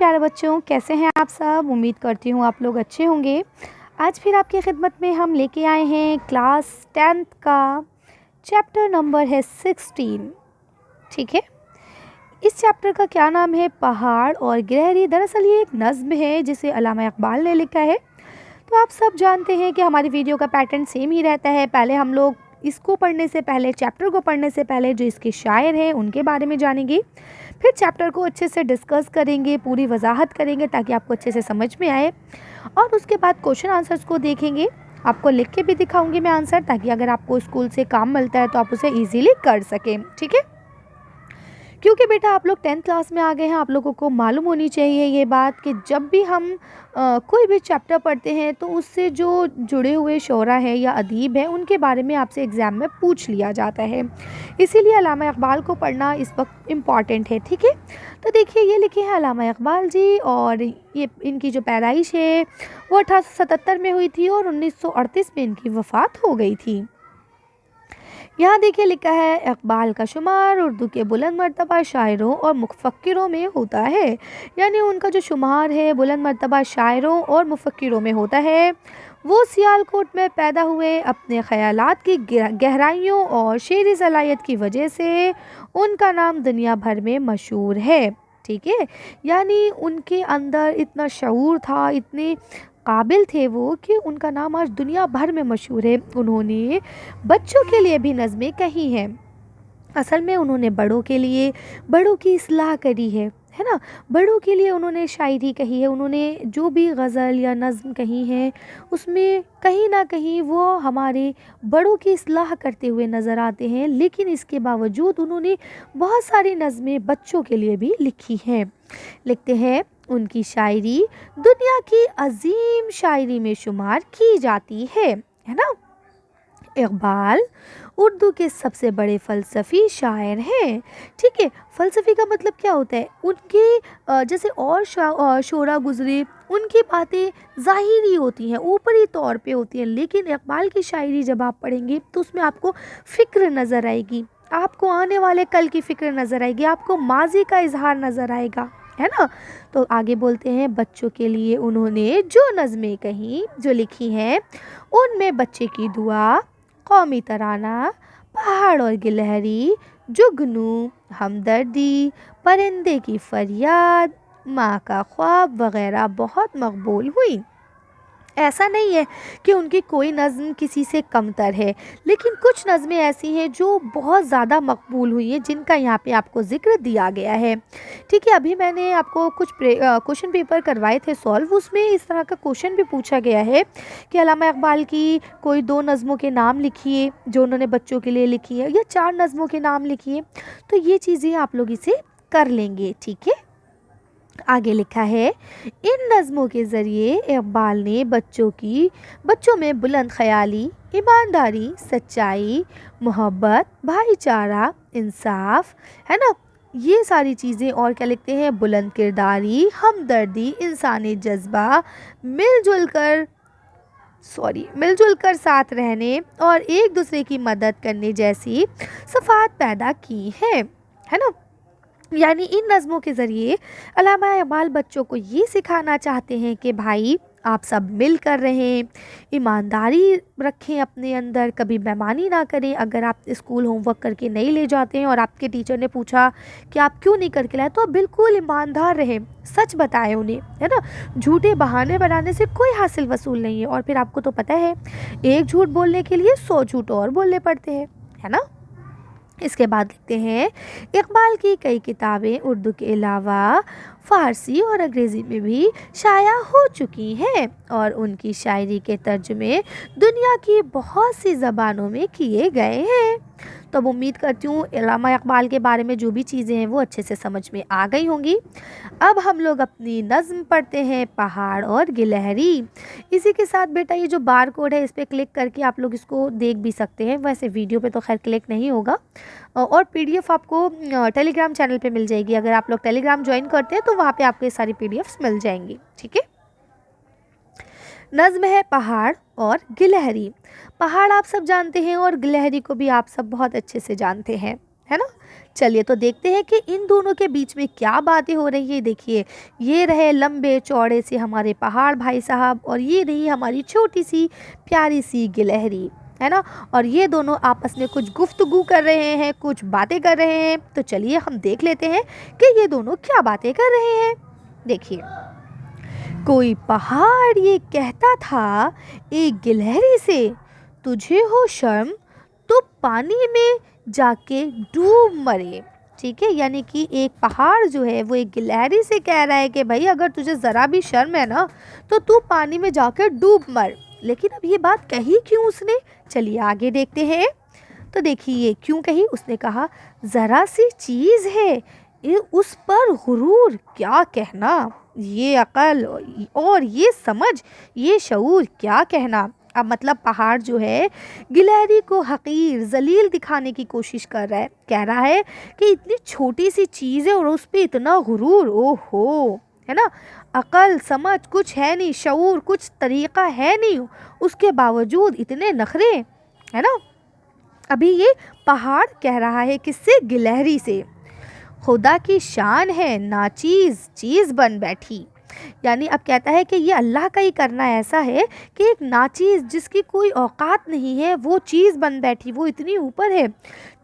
प्यारे बच्चों, कैसे हैं आप सब। उम्मीद करती हूँ आप लोग अच्छे होंगे। आज फिर आपकी खिदमत में हम लेके आए हैं क्लास 10th का चैप्टर नंबर है 16। ठीक है, इस चैप्टर का क्या नाम है, पहाड़ और गिलहरी। दरअसल ये एक नज़्म है जिसे अल्लामा इकबाल ने लिखा है। तो आप सब जानते हैं कि हमारी वीडियो का पैटर्न सेम ही रहता है। पहले हम लोग इसको पढ़ने से पहले, चैप्टर को पढ़ने से पहले जो इसके शायर हैं उनके बारे में जानेंगे, फिर चैप्टर को अच्छे से डिस्कस करेंगे, पूरी वजाहत करेंगे ताकि आपको अच्छे से समझ में आए, और उसके बाद क्वेश्चन आंसर्स को देखेंगे। आपको लिख के भी दिखाऊंगी मैं आंसर, ताकि अगर आपको स्कूल से काम मिलता है तो आप उसे ईजीली कर सकें। ठीक है, क्योंकि बेटा आप लोग 10th क्लास में आ गए हैं, आप लोगों को मालूम होनी चाहिए ये बात कि जब भी हम कोई भी चैप्टर पढ़ते हैं तो उससे जो जुड़े हुए शोरा है या अदीब है उनके बारे में आपसे एग्ज़ाम में पूछ लिया जाता है। इसीलिए अल्लामा इकबाल को पढ़ना इस वक्त इम्पॉर्टेंट है। ठीक है, तो देखिए ये लिखे हैं अल्लामा इकबाल जी, और ये इनकी जो पैदाइश है वो 1877 में हुई थी और 1938 में इनकी वफ़ात हो गई थी। यहाँ देखिए लिखा है, इकबाल का शुमार उर्दू के बुलंद मर्तबा शायरों और मुफक्किरों में होता है। यानी उनका जो शुमार है बुलंद मर्तबा शायरों और मुफक्किरों में होता है। वो सियालकोट में पैदा हुए, अपने ख़यालात की गहराइयों और शेरी सलाहियत की वजह से उनका नाम दुनिया भर में मशहूर है। ठीक है, यानी उनके अंदर इतना शऊर था, इतने काबिल थे वो, कि उनका नाम आज दुनिया भर में मशहूर है। उन्होंने बच्चों के लिए भी नज़में कही हैं। असल में उन्होंने बड़ों के लिए, बड़ों की इस्लाह करी है ना। बड़ों के लिए उन्होंने शायरी कही है। उन्होंने जो भी गज़ल या नज़्म कही है उसमें कहीं ना कहीं वो हमारे बड़ों की इस्लाह करते हुए नज़र आते हैं। लेकिन इसके बावजूद उन्होंने बहुत सारी नज़में बच्चों के लिए भी लिखी हैं। लिखते हैं, उनकी शायरी दुनिया की अजीम शायरी में शुमार की जाती है ना। इकबाल उर्दू के सबसे बड़े फ़लसफ़ी शायर हैं। ठीक है, फ़लसफ़ी का मतलब क्या होता है, उनके जैसे और शोरा गुज़रे उनकी बातें ज़ाहिरी होती हैं, ऊपरी तौर पे होती हैं, लेकिन इकबाल की शायरी जब आप पढ़ेंगे तो उसमें आपको फ़िक्र नज़र आएगी, आपको आने वाले कल की फ़िक्र नज़र आएगी, आपको माजी का इजहार नज़र आएगा, है ना। तो आगे बोलते हैं, बच्चों के लिए उन्होंने जो नज़में कहीं, जो लिखी हैं, उनमें बच्चे की दुआ, कौमी तराना, पहाड़ और गिलहरी, जुगनू, हमदर्दी, परिंदे की फरियाद, माँ का ख्वाब वगैरह बहुत मकबूल हुई। ऐसा नहीं है कि उनकी कोई नज़्म किसी से कमतर है, लेकिन कुछ नज़में ऐसी हैं जो बहुत ज़्यादा मकबूल हुई हैं, जिनका यहाँ पे आपको ज़िक्र दिया गया है। ठीक है, अभी मैंने आपको कुछ क्वेश्चन पेपर करवाए थे सॉल्व, उसमें इस तरह का क्वेश्चन भी पूछा गया है कि अल्लामा इकबाल की कोई 2 नज़मों के नाम लिखिए जो उन्होंने बच्चों के लिए लिखी है, या 4 नज़मों के नाम लिखिए। तो ये चीज़ें आप लोग इसे कर लेंगे। ठीक है, आगे लिखा है, इन नज़मों के ज़रिए इकबाल ने बच्चों में बुलंद ख़याली, ईमानदारी, सच्चाई, मोहब्बत, भाईचारा, इंसाफ, है ना, ये सारी चीज़ें, और क्या लिखते हैं, बुलंद किरदारी, हमदर्दी, इंसानी जज्बा, मिलजुल कर साथ रहने और एक दूसरे की मदद करने जैसी सफ़ात पैदा की है ना। यानी इन नज़मों के ज़रिए अल्लामा इकबाल बच्चों को ये सिखाना चाहते हैं कि भाई आप सब मिल कर रहें, ईमानदारी रखें अपने अंदर, कभी बेईमानी ना करें। अगर आप स्कूल होमवर्क करके नहीं ले जाते हैं और आपके टीचर ने पूछा कि आप क्यों नहीं करके लाए, तो आप बिल्कुल ईमानदार रहें, सच बताएं उन्हें, है ना। झूठे बहाने बनाने से कोई हासिल वसूल नहीं है, और फिर आपको तो पता है एक झूठ बोलने के लिए 100 झूठ और बोलने पड़ते हैं, है ना। इसके बाद लिखते हैं, इकबाल की कई किताबें उर्दू के अलावा फ़ारसी और अंग्रेज़ी में भी शाया हो चुकी हैं, और उनकी शायरी के तर्जुमे दुनिया की बहुत सी ज़बानों में किए गए हैं। तो अब उम्मीद करती हूँ अल्लामा इकबाल के बारे में जो भी चीज़ें हैं वो अच्छे से समझ में आ गई होंगी। अब हम लोग अपनी नज़्म पढ़ते हैं, पहाड़ और गिलहरी। इसी के साथ बेटा ये जो बार कोड है इस पर क्लिक करके आप लोग इसको देख भी सकते हैं। वैसे वीडियो पे तो खैर क्लिक नहीं होगा, और PDF आपको टेलीग्राम चैनल पे मिल जाएगी। अगर आप लोग टेलीग्राम ज्वाइन करते हैं तो वहाँ पे आपको ये सारी PDFs मिल जाएंगी। ठीक है, नज़्म है पहाड़ और गिलहरी। पहाड़ आप सब जानते हैं और गिलहरी को भी आप सब बहुत अच्छे से जानते हैं, है ना। चलिए तो देखते हैं कि इन दोनों के बीच में क्या बातें हो रही है। देखिए, ये रहे लंबे चौड़े से हमारे पहाड़ भाई साहब, और ये रही हमारी छोटी सी प्यारी सी गिलहरी, है ना। और ये दोनों आपस में कुछ गुफ्तगू कर रहे हैं, कुछ बातें कर रहे हैं। तो चलिए हम देख लेते हैं कि ये दोनों क्या बातें कर रहे हैं। देखिए, कोई पहाड़ ये कहता था एक गिलहरी से, तुझे हो शर्म तो पानी में जाके डूब मरे। ठीक है, यानी कि एक पहाड़ जो है वो एक गिलहरी से कह रहा है कि भाई अगर तुझे ज़रा भी शर्म है ना तो तू पानी में जाकर डूब मर। लेकिन अब ये बात कही क्यों उसने, चलिए आगे देखते हैं। तो देखिए क्यों कही। उसने कहा, ज़रा सी चीज़ है उस पर गुरूर, क्या कहना, ये अकल और ये समझ, ये शऊर, क्या कहना। अब मतलब पहाड़ जो है गिलहरी को हकीर जलील दिखाने की कोशिश कर रहा है। कह रहा है कि इतनी छोटी सी चीज़ है और उस पर इतना गुरूर, ओहो, है ना। अकल समझ कुछ है नहीं, शऊर कुछ तरीक़ा है नहीं, उसके बावजूद इतने नखरे, है ना। अभी ये पहाड़ कह रहा है किससे, गिलहरी से। खुदा की शान है नाचीज़ चीज़ बन बैठी, यानी अब कहता है कि ये अल्लाह का ही करना ऐसा है कि एक नाचीज़ जिसकी कोई औकात नहीं है वो चीज़ बन बैठी, वो इतनी ऊपर है।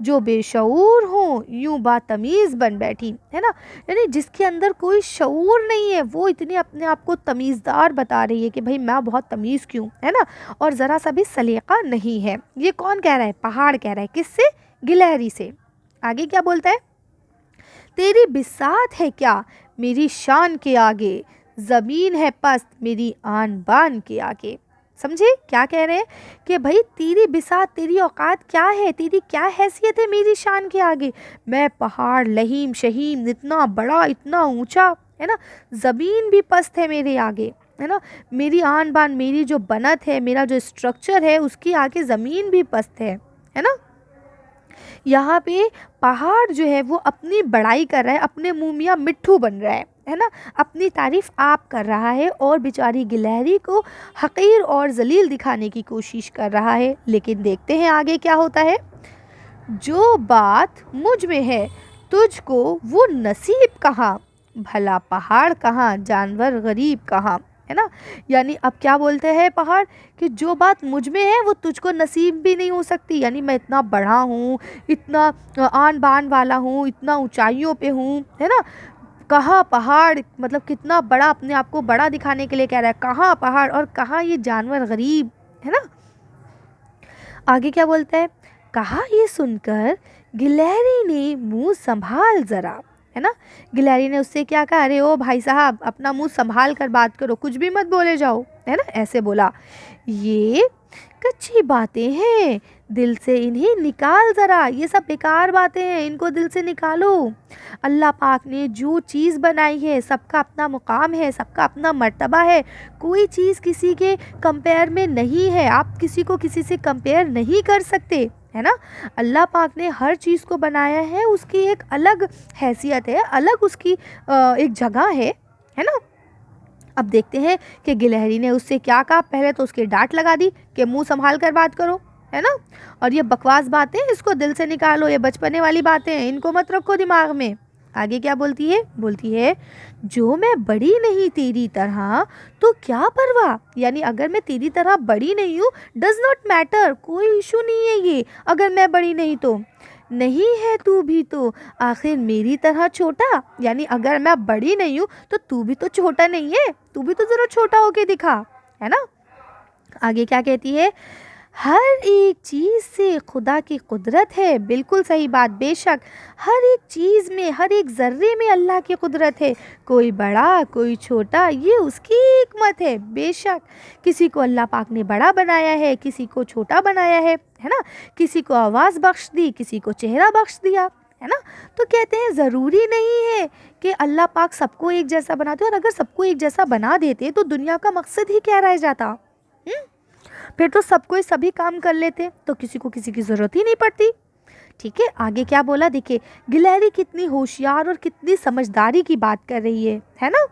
जो बेशऊर हो यूं बातमीज़ बन बैठी, है ना। यानी जिसके अंदर कोई शऊर नहीं है वो इतनी अपने आप को तमीज़दार बता रही है कि भाई मैं बहुत तमीज़ क्यों, है ना, और ज़रा सा भी सलीक़ा नहीं है। ये कौन कह रहा है, पहाड़ कह रहा है, किससे, गिलहरी से। आगे क्या बोलता है, तेरी बिसात है क्या मेरी शान के आगे, ज़मीन है पस्त मेरी आन बान के आगे। समझे क्या कह रहे हैं कि भाई तेरी बिसात, तेरी औकात क्या है, तेरी क्या हैसियत है मेरी शान के आगे। मैं पहाड़ लहीम शहीम, इतना बड़ा इतना ऊंचा, है ना, ज़मीन भी पस्त है मेरे आगे, है ना। मेरी आन बान, मेरी जो बनत है, मेरा जो स्ट्रक्चर है उसके आगे ज़मीन भी पस्त है ना। यहाँ पे पहाड़ जो है वो अपनी बड़ाई कर रहा है, अपने मुँह मियाँ मिट्ठू बन रहा है ना, अपनी तारीफ़ आप कर रहा है और बेचारी गिलहरी को हकीर और जलील दिखाने की कोशिश कर रहा है। लेकिन देखते हैं आगे क्या होता है। जो बात मुझ में है तुझको वो नसीब कहाँ, भला पहाड़ कहाँ जानवर गरीब कहाँ, है ना। यानी अब क्या बोलते हैं पहाड़ कि जो बात मुझ में है वो तुझको नसीब भी नहीं हो सकती, यानी मैं इतना बड़ा हूँ, इतना आन बान वाला हूँ, इतना ऊंचाइयों पे हूँ, है ना। कहाँ पहाड़, मतलब कितना बड़ा, अपने आप को बड़ा दिखाने के लिए कह रहा है, कहाँ पहाड़ और कहाँ ये जानवर गरीब, है ना। आगे क्या बोलता है, कहा ये सुनकर गिलहरी ने मुंह संभाल ज़रा, है ना। गिलहरी ने उससे क्या कहा, अरे ओ भाई साहब अपना मुंह संभाल कर बात करो, कुछ भी मत बोले जाओ, है ना, ऐसे बोला। ये कच्ची बातें हैं, दिल से इन्हें निकाल ज़रा, ये सब बेकार बातें हैं, इनको दिल से निकालो। अल्लाह पाक ने जो चीज़ बनाई है सबका अपना मुकाम है, सबका अपना मर्तबा है, कोई चीज़ किसी के कंपेयर में नहीं है, आप किसी को किसी से कंपेयर नहीं कर सकते, है ना। अल्लाह पाक ने हर चीज़ को बनाया है, उसकी एक अलग हैसियत है, अलग उसकी एक जगह है ना। अब देखते हैं कि गिलहरी ने उससे क्या कहा। पहले तो उसकी डांट लगा दी कि मुंह संभाल कर बात करो, है ना, और ये बकवास बातें इसको दिल से निकालो, ये बचपने वाली बातें हैं, इनको मत रखो दिमाग में। आगे क्या बोलती है, बोलती है जो मैं बड़ी नहीं तेरी तरह तो क्या परवाह, यानी अगर मैं तेरी तरह बड़ी नहीं हूँ डज नॉट मैटर, कोई इशू नहीं है ये, अगर मैं बड़ी नहीं तो नहीं है तू भी तो आखिर मेरी तरह छोटा, यानी अगर मैं बड़ी नहीं हूँ तो तू भी तो छोटा नहीं है, तू भी तो ज़रा छोटा होके दिखा, है ना। आगे क्या कहती है, हर एक चीज़ से खुदा की कुदरत है, बिल्कुल सही बात, बेशक हर एक चीज़ में, हर एक ज़र्रे में अल्लाह की कुदरत है, कोई बड़ा कोई छोटा ये उसकी हिकमत है। बेशक किसी को अल्लाह पाक ने बड़ा बनाया है, किसी को छोटा बनाया है ना, किसी को आवाज़ बख्श दी, किसी को चेहरा बख्श दिया, है ना। तो कहते हैं ज़रूरी नहीं है कि अल्लाह पाक सबको एक जैसा बनाते, और अगर सबको एक जैसा बना देते तो दुनिया का मकसद ही क्या रह जाता, फिर तो सबको सभी काम कर लेते, तो किसी को किसी की ज़रूरत ही नहीं पड़ती। ठीक है, आगे क्या बोला, देखिए गिलहरी कितनी होशियार और कितनी समझदारी की बात कर रही है ना।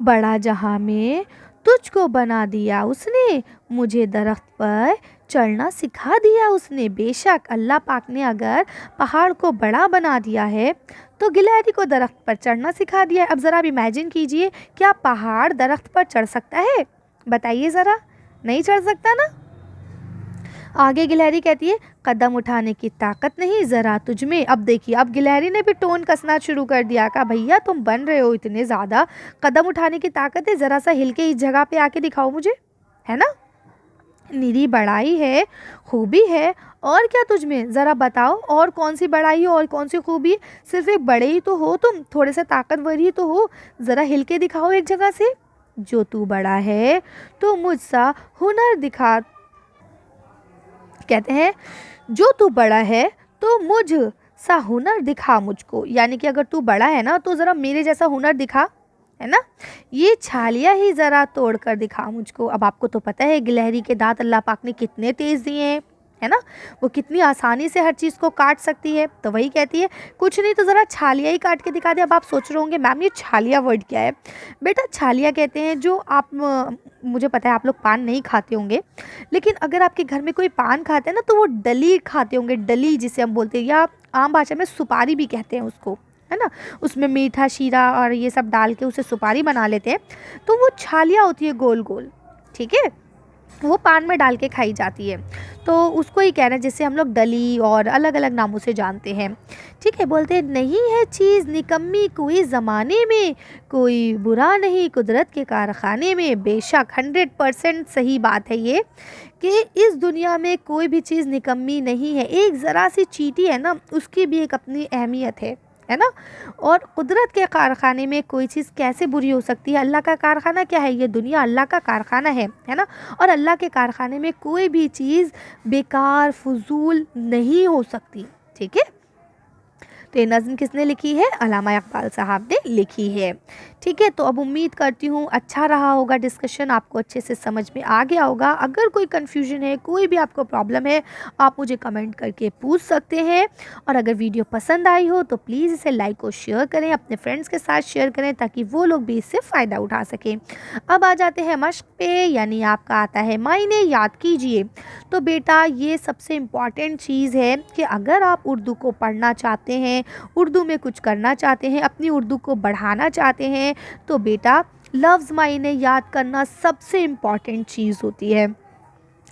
बड़ा जहां में तुझको बना दिया उसने, मुझे दरख्त पर चढ़ना सिखा दिया उसने। बेशक अल्लाह पाक ने अगर पहाड़ को बड़ा बना दिया है तो गिलहरी को दरख्त पर चढ़ना सिखा दिया है। अब ज़रा आप इमेजिन कीजिए, क्या पहाड़ दरख्त पर चढ़ सकता है? बताइए ज़रा, नहीं चढ़ सकता ना। आगे गिलहरी कहती है, कदम उठाने की ताकत नहीं ज़रा तुझ में। अब देखिए, अब गिलहरी ने भी टोन कसना शुरू कर दिया। कहा भैया तुम बन रहे हो इतने ज़्यादा, कदम उठाने की ताकत है, ज़रा सा हिल के इस जगह पे आके दिखाओ मुझे, है ना। निरी बड़ाई है, खूबी है, और क्या तुझ में, ज़रा बताओ और कौन सी बड़ाई है और कौन सी खूबी है। सिर्फ एक बड़े ही तो हो तुम, थोड़े से ताकतवर ही तो हो, ज़रा हिल के दिखाओ एक जगह से। जो तू बड़ा है तो मुझसा हुनर दिखा, कहते हैं जो तू बड़ा है तो मुझ सा हुनर दिखा मुझको। यानी कि अगर तू बड़ा है ना तो ज़रा मेरे जैसा हुनर दिखा, है ना। ये छालिया ही ज़रा तोड़ कर दिखा मुझको। अब आपको तो पता है गिलहरी के दांत अल्लाह पाक ने कितने तेज़ दिए हैं, है ना। वो कितनी आसानी से हर चीज़ को काट सकती है। तो वही कहती है कुछ नहीं तो ज़रा छालिया ही काट के दिखा दे। अब आप सोच रहे होंगे मैम ये छालिया वर्ड क्या है? बेटा छालिया कहते हैं जो आप मुझे पता है आप लोग पान नहीं खाते होंगे, लेकिन अगर आपके घर में कोई पान खाते हैं ना तो वो डली खाते होंगे, डली जिसे हम बोलते हैं, या आम भाषा में सुपारी भी कहते हैं उसको, है ना। उसमें मीठा शीरा और ये सब डाल के उसे सुपारी बना लेते हैं, तो वो छालिया होती है गोल गोल, ठीक है, वो पान में डाल के खाई जाती है। तो उसको ही कह रहे हैं जिसे हम लोग डली और अलग अलग नामों से जानते हैं, ठीक है। बोलते हैं नहीं है चीज़ निकम्मी कोई ज़माने में, कोई बुरा नहीं कुदरत के कारखाने में। बेशक 100% सही बात है ये कि इस दुनिया में कोई भी चीज़ निकम्मी नहीं है। एक ज़रा सी चींटी है ना, उसकी भी एक अपनी अहमियत है ना। और कुदरत के कारखाने में कोई चीज़ कैसे बुरी हो सकती है? अल्लाह का कारखाना क्या है? ये दुनिया अल्लाह का कारखाना है ना। और अल्लाह के कारखाने में कोई भी चीज़ बेकार फजूल नहीं हो सकती, ठीक है। तो ये नज़्म किसने लिखी है? अल्लामा इकबाल साहब ने लिखी है, ठीक है। तो अब उम्मीद करती हूँ अच्छा रहा होगा डिस्कशन, आपको अच्छे से समझ में आ गया होगा। अगर कोई कन्फ्यूजन है, कोई भी आपको प्रॉब्लम है, आप मुझे कमेंट करके पूछ सकते हैं। और अगर वीडियो पसंद आई हो तो प्लीज़ इसे लाइक और शेयर करें, अपने फ्रेंड्स के साथ शेयर करें ताकि वो लोग भी इससे फ़ायदा उठा सकें। अब आ जाते हैं मश्क पे, यानी आपका आता है मायने याद कीजिए। तो बेटा ये सबसे इम्पॉर्टेंट चीज़ है कि अगर आप उर्दू को पढ़ना चाहते हैं, उर्दू में कुछ करना चाहते हैं, अपनी उर्दू को बढ़ाना चाहते हैं, तो बेटा लफ्ज़ मायने याद करना सबसे इम्पॉर्टेंट चीज़ होती है।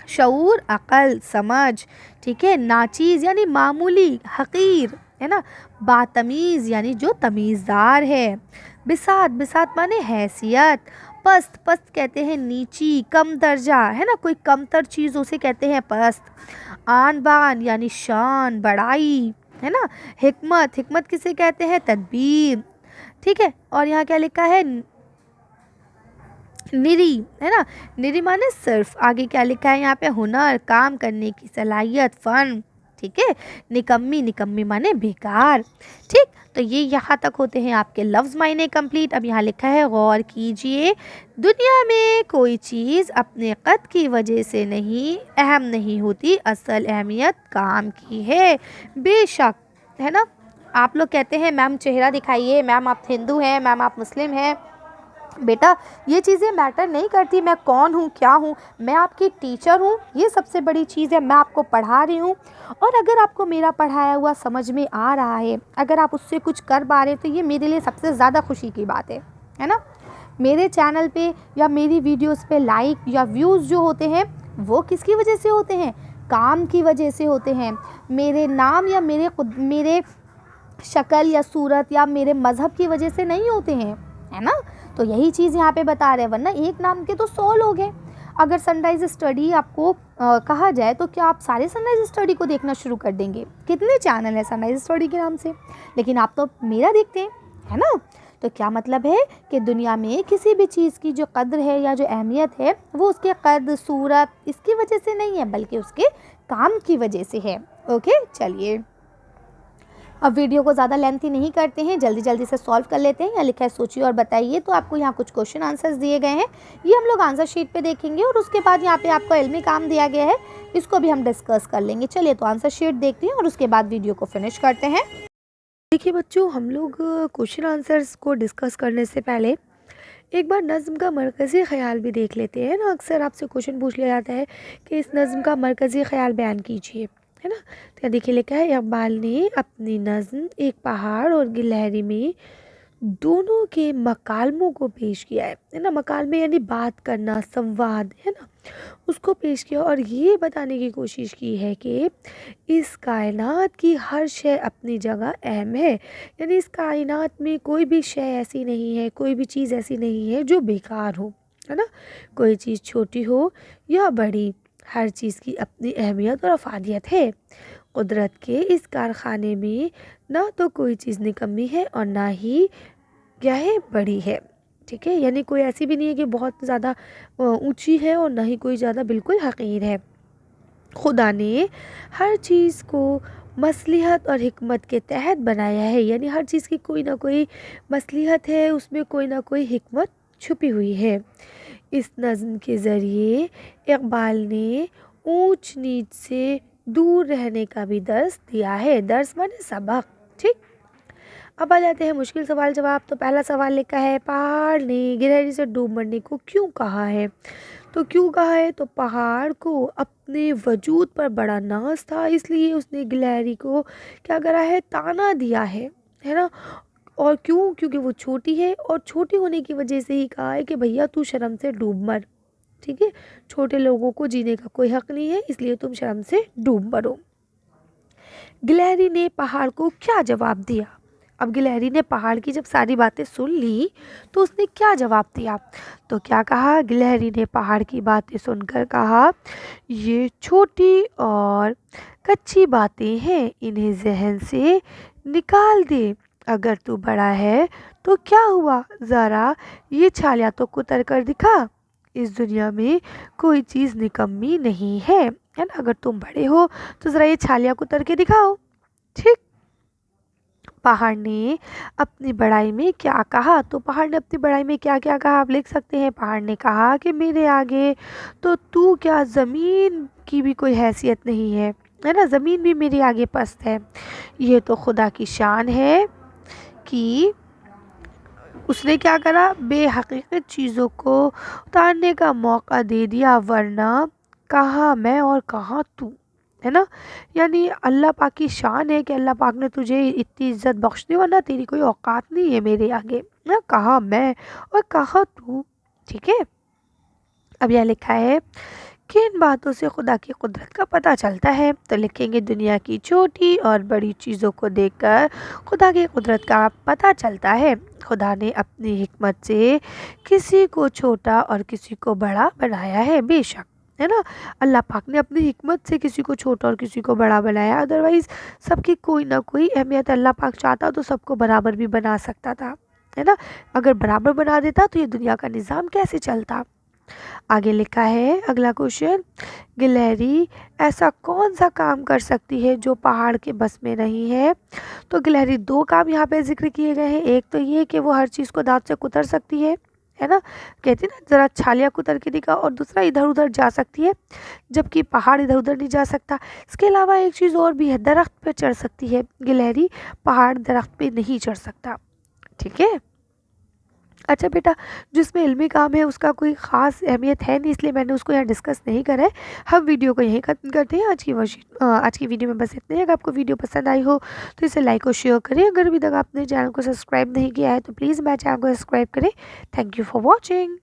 शऊर अक़ल समझ, ठीक है। नाचीज़ यानी मामूली हक़ीर, है ना। बातमीज़ यानी जो तमीज़दार है। बिसात, बिसात माने हैसियत। पस्त, पस्त कहते हैं नीची, कम दर्जा, है ना, कोई कमतर चीज़ उसे कहते हैं पस्त। आन बान यानी शान बड़ाई, है ना। हिकमत, हिकमत किसे कहते हैं? तदबीर, ठीक है। और यहाँ क्या लिखा है? निरी, है ना। निरी माने सिर्फ। आगे क्या लिखा है यहाँ पे? हुनर, काम करने की सलाहियत, फ़न, ठीक है। निकम्मी, निकम्मी माने बेकार, ठीक। तो ये यहाँ तक होते हैं आपके लफ्ज़ मायने कंप्लीट। अब यहाँ लिखा है गौर कीजिए, दुनिया में कोई चीज़ अपने कद की वजह से नहीं अहम नहीं होती, असल अहमियत काम की है। बेशक, है ना। आप लोग कहते हैं मैम चेहरा दिखाइए, मैम आप हिंदू हैं, मैम आप मुस्लिम हैं। बेटा ये चीज़ें मैटर नहीं करती, मैं कौन हूँ क्या हूँ, मैं आपकी टीचर हूँ, ये सबसे बड़ी चीज़ है। मैं आपको पढ़ा रही हूँ, और अगर आपको मेरा पढ़ाया हुआ समझ में आ रहा है, अगर आप उससे कुछ कर पा रहे, तो ये मेरे लिए सबसे ज़्यादा खुशी की बात है ना। मेरे चैनल पे या मेरी वीडियोस पे लाइक या व्यूज़ जो होते हैं वो किसकी वजह से होते हैं? काम की वजह से होते हैं। मेरे नाम या मेरे शक्ल या सूरत या मेरे मज़हब की वजह से नहीं होते हैं, है ना। तो यही चीज़ यहाँ पे बता रहे हैं, वरना एक नाम के तो 100 लोग हैं। अगर सनराइज़ स्टडी आपको कहा जाए तो क्या आप सारे सनराइज़ स्टडी को देखना शुरू कर देंगे? कितने चैनल हैं सनराइज़ स्टडी के नाम से, लेकिन आप तो मेरा देखते हैं, है ना। तो क्या मतलब है कि दुनिया में किसी भी चीज़ की जो कद्र है या जो अहमियत है वो उसके कद सूरत इसकी वजह से नहीं है, बल्कि उसके काम की वजह से है। ओके, चलिए अब वीडियो को ज़्यादा लेंथी नहीं करते हैं, जल्दी जल्दी से सॉल्व कर लेते हैं। यहाँ लिखा है सोचिए और बताइए। तो आपको यहाँ कुछ क्वेश्चन आंसर्स दिए गए हैं, ये हम लोग आंसर शीट पे देखेंगे, और उसके बाद यहाँ पे आपको इल्मी काम दिया गया है, इसको भी हम डिस्कस कर लेंगे। चलिए तो आंसर शीट देखते हैं और उसके बाद वीडियो को फिनिश करते हैं। देखिए बच्चों, हम लोग क्वेश्चन आंसर्स को डिस्कस करने से पहले ایک بار نظم کا مرکزی خیال بھی دیکھ لیتے ہیں نا. اکثر آپ سے کوشچن پوچھ لیا جاتا ہے کہ اس نظم کا مرکزی خیال بیان کیجیے، ہے نا. تو دیکھیے لکھا ہے اقبال نے اپنی نظم ایک پہاڑ اور گلہری میں دونوں کے مکالموں کو پیش کیا ہے نا. مکالمے یعنی بات کرنا، سمواد، ہے نا، اس کو پیش کیا اور یہ بتانے کی کوشش کی ہے کہ اس کائنات کی ہر شے اپنی جگہ اہم ہے. یعنی اس کائنات میں کوئی بھی شے ایسی نہیں ہے، کوئی بھی چیز ایسی نہیں ہے جو بیکار ہو، ہے نا. کوئی چیز چھوٹی ہو یا بڑی، ہر چیز کی اپنی اہمیت اور افادیت ہے. قدرت کے اس کارخانے میں نہ تو کوئی چیز نکمی ہے اور نہ ہی کیا ہے بڑی ہے. ٹھیک ہے، یعنی کوئی ایسی بھی نہیں ہے کہ بہت زیادہ اونچی ہے اور نہ ہی کوئی زیادہ بالکل حقیر ہے. خدا نے ہر چیز کو مصلحت اور حکمت کے تحت بنایا ہے. یعنی ہر چیز کی کوئی نہ کوئی مصلحت ہے، اس میں کوئی نہ کوئی حکمت چھپی ہوئی ہے. اس نظم کے ذریعے اقبال نے اونچ نیچ سے دور رہنے کا بھی درس دیا ہے. درس مانے سبق. ٹھیک، اب آ جاتے ہیں مشکل سوال جواب. تو پہلا سوال لکھا ہے پہاڑ نے گلہری سے ڈوب مرنے کو کیوں کہا ہے؟ تو کیوں کہا ہے؟ تو پہاڑ کو اپنے وجود پر بڑا ناز تھا، اس لیے اس نے گلہری کو کیا کرا ہے؟ تانا دیا ہے نا. اور کیوں؟ کیونکہ وہ چھوٹی ہے اور چھوٹی ہونے کی وجہ سے ہی کہا ہے کہ بھیا تو شرم سے ڈوب مر. ٹھیک ہے، چھوٹے لوگوں کو جینے کا کوئی حق نہیں ہے، اس لیے تم شرم سے ڈوب مرو. گلہری نے پہاڑ کو کیا جواب دیا؟ اب گلہری نے پہاڑ کی جب ساری باتیں سن لی تو اس نے کیا جواب دیا؟ تو کیا کہا؟ گلہری نے پہاڑ کی باتیں سن کر کہا یہ چھوٹی اور کچی باتیں ہیں، انہیں ذہن سے نکال دے. اگر تو بڑا ہے تو کیا ہوا، ذرا یہ چھالیاں تو کتر کر دکھا. اس دنیا میں کوئی چیز نکمی نہیں ہے نا. اگر تم بڑے ہو تو ذرا یہ چھالیاں کتر کے دکھاؤ. ٹھیک، پہاڑ نے اپنی بڑائی میں کیا کہا؟ تو پہاڑ نے اپنی بڑائی میں کیا کیا کہا آپ لکھ سکتے ہیں. پہاڑ نے کہا کہ میرے آگے تو کیا زمین کی بھی کوئی حیثیت نہیں ہے نا. زمین بھی میرے آگے پست ہے. یہ تو خدا کی شان ہے کہ اس نے کیا کرا؟ بے حقیقت چیزوں کو اتارنے کا موقع دے دیا، ورنہ کہاں میں اور کہاں تو، ہے نا. یعنی اللہ پاک کی شان ہے کہ اللہ پاک نے تجھے اتنی عزت بخش دی، ورنہ تیری کوئی اوقات نہیں ہے میرے آگے نا. کہاں میں اور کہاں تو. ٹھیک ہے، اب یہ لکھا ہے کن باتوں سے خدا کی قدرت کا پتہ چلتا ہے؟ تو لکھیں گے دنیا کی چھوٹی اور بڑی چیزوں کو دیکھ کر خدا کی قدرت کا پتہ چلتا ہے. خدا نے اپنی حکمت سے کسی کو چھوٹا اور کسی کو بڑا بنایا ہے. بے شک، ہے نا، اللہ پاک نے اپنی حکمت سے کسی کو چھوٹا اور کسی کو بڑا بنایا. ادروائز سب کی کوئی نہ کوئی اہمیت اللہ پاک چاہتا تو سب کو برابر بھی بنا سکتا تھا، ہے نا. اگر برابر بنا دیتا تو یہ دنیا کا نظام کیسے چلتا. آگے لکھا ہے اگلا کوشچن، گلہری ایسا کون سا کام کر سکتی ہے جو پہاڑ کے بس میں نہیں ہے؟ تو گلہری دو کام یہاں پہ ذکر کیے گئے ہیں. ایک تو یہ کہ وہ ہر چیز کو دانت سے کتر سکتی ہے نا، کہتی نا ذرا چھالیاں کتر کے دکھا. اور دوسرا ادھر ادھر جا سکتی ہے جبکہ پہاڑ ادھر ادھر نہیں جا سکتا. اس کے علاوہ ایک چیز اور بھی ہے، درخت پہ چڑھ سکتی ہے گلہری، پہاڑ درخت پہ نہیں چڑھ سکتا. ٹھیک ہے. اچھا بیٹا، جس میں علمی کام ہے اس کا کوئی خاص اہمیت ہے نہیں، اس لیے میں نے اس کو یہاں ڈسکس نہیں کرا ہے. ہم ویڈیو کو یہیں ختم کرتے ہیں. آج کی ویڈیو میں بس اتنے ہیں. اگر آپ کو ویڈیو پسند آئی ہو تو اسے لائک اور شیئر کریں. اگر ابھی تک آپ نے چینل کو سبسکرائب نہیں کیا ہے تو پلیز میرے چینل کو سبسکرائب کریں. Thank you for watching.